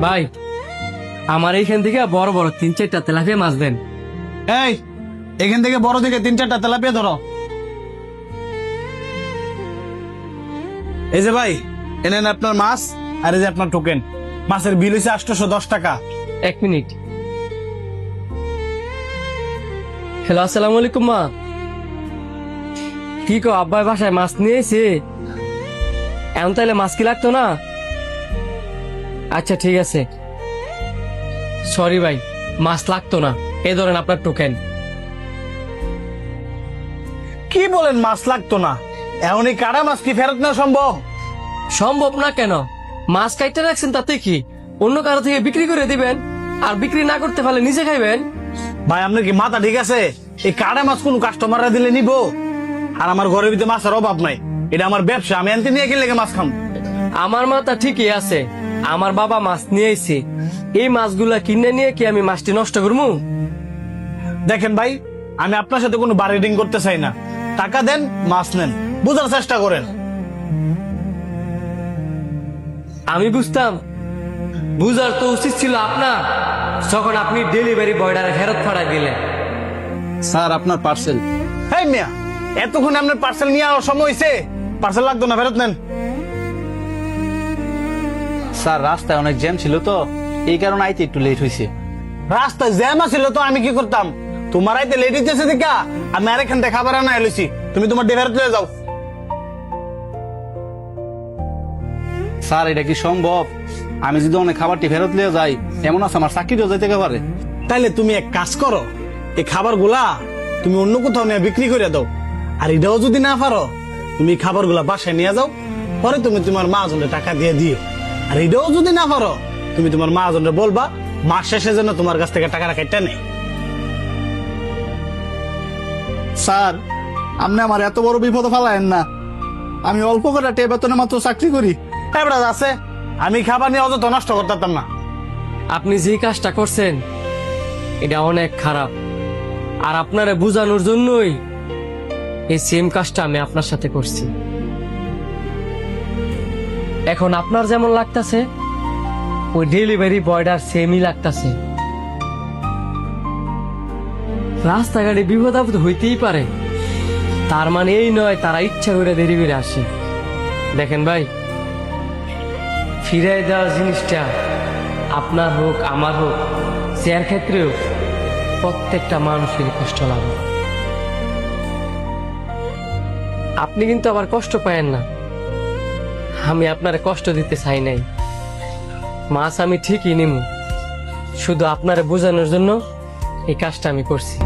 ভাই আমার এইখান থেকে বড় বড় 3-4টা তেলাপিয়া মাছ দেন। এই এখান থেকে বড় থেকে 3-4টা তেলাপিয়া ধরো। এই যে ভাই, এনেন আপনার মাছ, আর এই যে আপনার টোকেন। মাছের বিল হয়েছে 810 টাকা। 1 মিনিট। হ্যালো, আসসালামু আলাইকুম মা। কি কো আব্বাই বাসায় মাছ নিয়ে এসে? এমন তাইলে মাছ কি লাগতো না? আচ্ছা ঠিক আছে, সরি ভাই, মাছ লাগতো না। এই ধরেন আপনার টোকেন। কি বলেন মাছ লাগতো না? এমনই কাটা মাছ কি ফেরত নেওয়া সম্ভব? সম্ভব না কেন? মাছ কাইটে রাখছেন তাতে কি? অন্য কারো থেকে বিক্রি করে দিবেন, আর বিক্রি না করতে পারলে নিজে খাইবেন। ভাই আপনার কি মাথা ঠিক আছে? এই কাটা মাছ কোন কাস্টমাররা দিলে নিব? আর আমার ঘরের ভিতরে মাছের অভাব নাই, এটা আমার ব্যবসা। আমি আনতে নিয়ে গেলে মাছ খাম। আমার মাথা ঠিকই আছে, আমার বাবা মাছ নিয়ে এসে, এই মাছগুলা কিনে নিয়ে কি আমি মাছটি নষ্ট করবো? দেখেন ভাই, আমি আপনার সাথে কোনো বার্গেনিং করতে চাই না। টাকা দেন, মাছ নেন, বুঝার চেষ্টা করেন। আমি বুঝতাম, বুঝার তো উচিত ছিল আপনার, যখন আপনি ডেলিভারি বয়ডারে ফেরত ফাড়াই দিলেন। স্যার আপনার পার্সেল। হ্যাঁ মিয়া, এতক্ষণ আপনার পার্সেল নিয়ে আসার সময় হয়েছে। পার্সেল লাগতো না, ফেরত নেন। স্যার রাস্তায় অনেক জ্যাম ছিল তো, এই কারণে আইতে একটু লেট হয়েছে। রাস্তায় জ্যাম আছিল তো আমি কি করতাম? তোমার আইতে লেট হইতেছে দেখা আমি আরেকখান থেকে খাবার আনা এলুছি। তুমি তোমার ডে ফেরত লয়ে যাও। স্যার এটা কি সম্ভব? আমি যদি অনেক খাবারটি ফেরত নিয়ে যাই, এমন আছে আমার চাকরিও যাইতে পারে। তাইলে তুমি এক কাজ করো, এই খাবার গুলা তুমি অন্য কোথাও নিয়ে বিক্রি করে দাও। আর এটাও যদি না পারো, তুমি খাবার গুলা বাসায় নিয়ে যাও, পরে তুমি তোমার মা-জনের টাকা দিয়ে দিও। আর এটাও যদি না পারো, তুমি তোমার মা-জনের বলবা মাস শেষে যেন তোমার কাছ থেকে টাকাটা কেটে নেই। স্যার আপনি আমার এত বড় বিপদ ফালায়েন না। আমি অল্প করে বেতনে মাত্র চাকরি করি। এবার আছে, আমি খাবার নিয়ে অযথা নষ্ট করতাম না। আপনি যে কাজটা করছেন এটা অনেক খারাপ, আর আপনারে বোঝানোর জন্যই এই সেম কাজটা আমি আপনার সাথে করছি। এখন আপনার যেমন লাগতাছে, ওই ডেলিভারি বয়টার সেমই লাগতাছে। রাস্তাঘাটে বিপদ আপদ হইতেই পারে, তার মানে এই নয় তারা ইচ্ছা করে দেরি করে আসে। দেখেন ভাই, ফিরাই দেওয়ার জিনিসটা আপনার হোক আমার হোক, যার ক্ষেত্রেও প্রত্যেকটা মানুষের কষ্ট লাগে। আপনি কিন্তু আবার কষ্ট পায়েন না, আমি আপনার কষ্ট দিতে চাই নাই। মাছ আমি ঠিকই নিব, শুধু আপনারে বোঝানোর জন্য এই কাজটা আমি করছি।